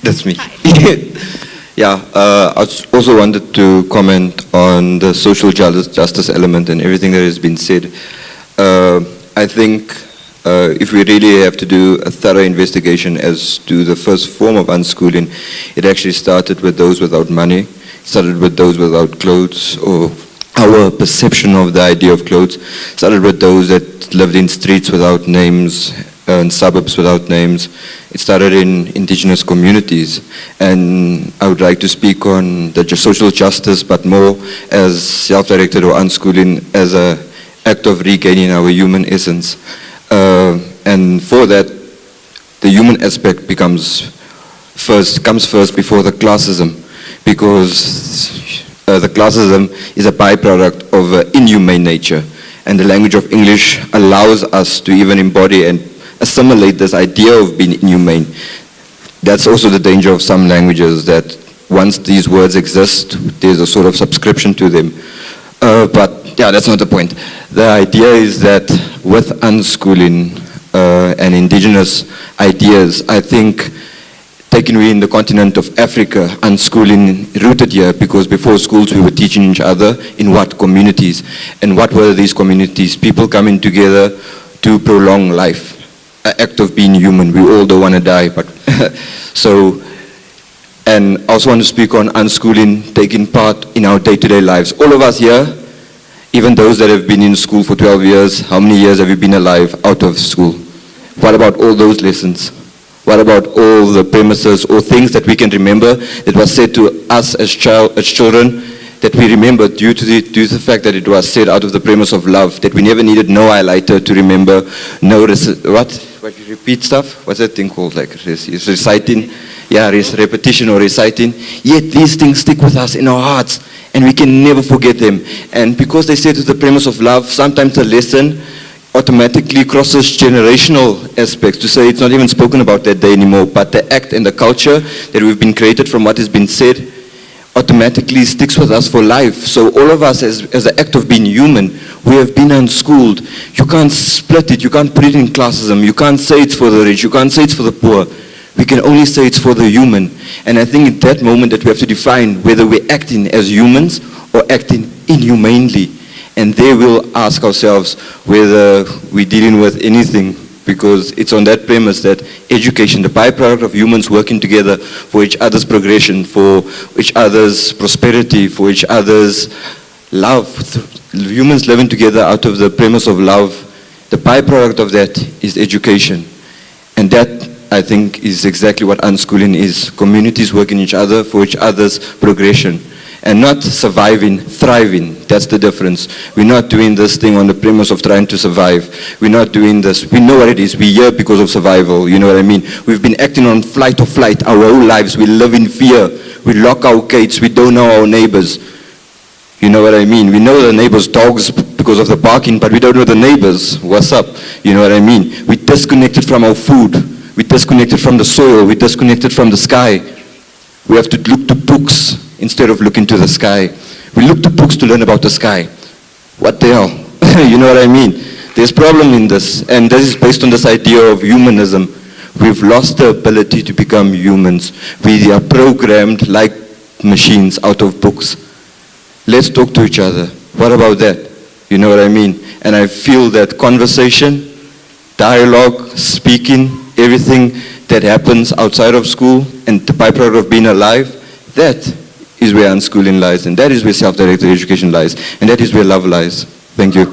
That's me. Yeah, I also wanted to comment on the social justice element and everything that has been said. I think if we really have to do a thorough investigation as to the first form of unschooling, it actually started with those without money, started with those without clothes, or our perception of the idea of clothes, started with those that lived in streets without names, in suburbs without names. It started in indigenous communities, and I would like to speak on the social justice, but more as self-directed or unschooling as an act of regaining our human essence. And for that, the human aspect comes first before the classism, because the classism is a byproduct of inhumane nature, and the language of English allows us to even embody and assimilate this idea of being inhumane. That's also the danger of some languages, that once these words exist, there's a sort of subscription to them. But yeah, that's not the point. The idea is that with unschooling and indigenous ideas, I think taken in the continent of Africa, unschooling rooted here, because before schools we were teaching each other in what communities, and what were these communities? People coming together to prolong life. An act of being human. We all don't want to die, but so, and I also want to speak on unschooling taking part in our day-to-day lives. All of us here, even those that have been in school for 12 years, how many years have you been alive out of school? What about all those lessons? What about all the premises or things that we can remember that was said to us as children, that we remember due to the fact that it was said out of the premise of love, that we never needed no highlighter to remember, no, what you repeat stuff? What's that thing called? Like reciting? Yeah, repetition or reciting. Yet these things stick with us in our hearts, and we can never forget them. And because they say to the premise of love, sometimes the lesson automatically crosses generational aspects, to say it's not even spoken about that day anymore, but the act and the culture that we've been created from what has been said automatically sticks with us for life. So all of us, as an act of being human, we have been unschooled. You can't split it, you can't put it in classism, you can't say it's for the rich, you can't say it's for the poor. We can only say it's for the human. And I think at that moment that we have to define whether we're acting as humans or acting inhumanely. And there we'll ask ourselves whether we're dealing with anything, because it's on that premise that education, the byproduct of humans working together for each other's progression, for each other's prosperity, for each other's love, humans living together out of the premise of love, the byproduct of that is education. And that, I think, is exactly what unschooling is. Communities working each other for each other's progression. And not surviving, thriving. That's the difference. We're not doing this thing on the premise of trying to survive. We're not doing this. We know what it is. We're here because of survival. You know what I mean? We've been acting on flight or flight our whole lives. We live in fear. We lock our gates. We don't know our neighbors. You know what I mean? We know the neighbors' dogs because of the barking, but we don't know the neighbors. What's up? You know what I mean? We're disconnected from our food. We're disconnected from the soil. We're disconnected from the sky. We have to look to books instead of looking to the sky. We look to books to learn about the sky. What the hell? You know what I mean? There's a problem in this, and this is based on this idea of humanism. We've lost the ability to become humans. We are programmed like machines out of books. Let's talk to each other. What about that? You know what I mean? And I feel that conversation, dialogue, speaking, everything that happens outside of school and the byproduct of being alive, that is where unschooling lies, and that is where self-directed education lies, and that is where love lies. Thank you.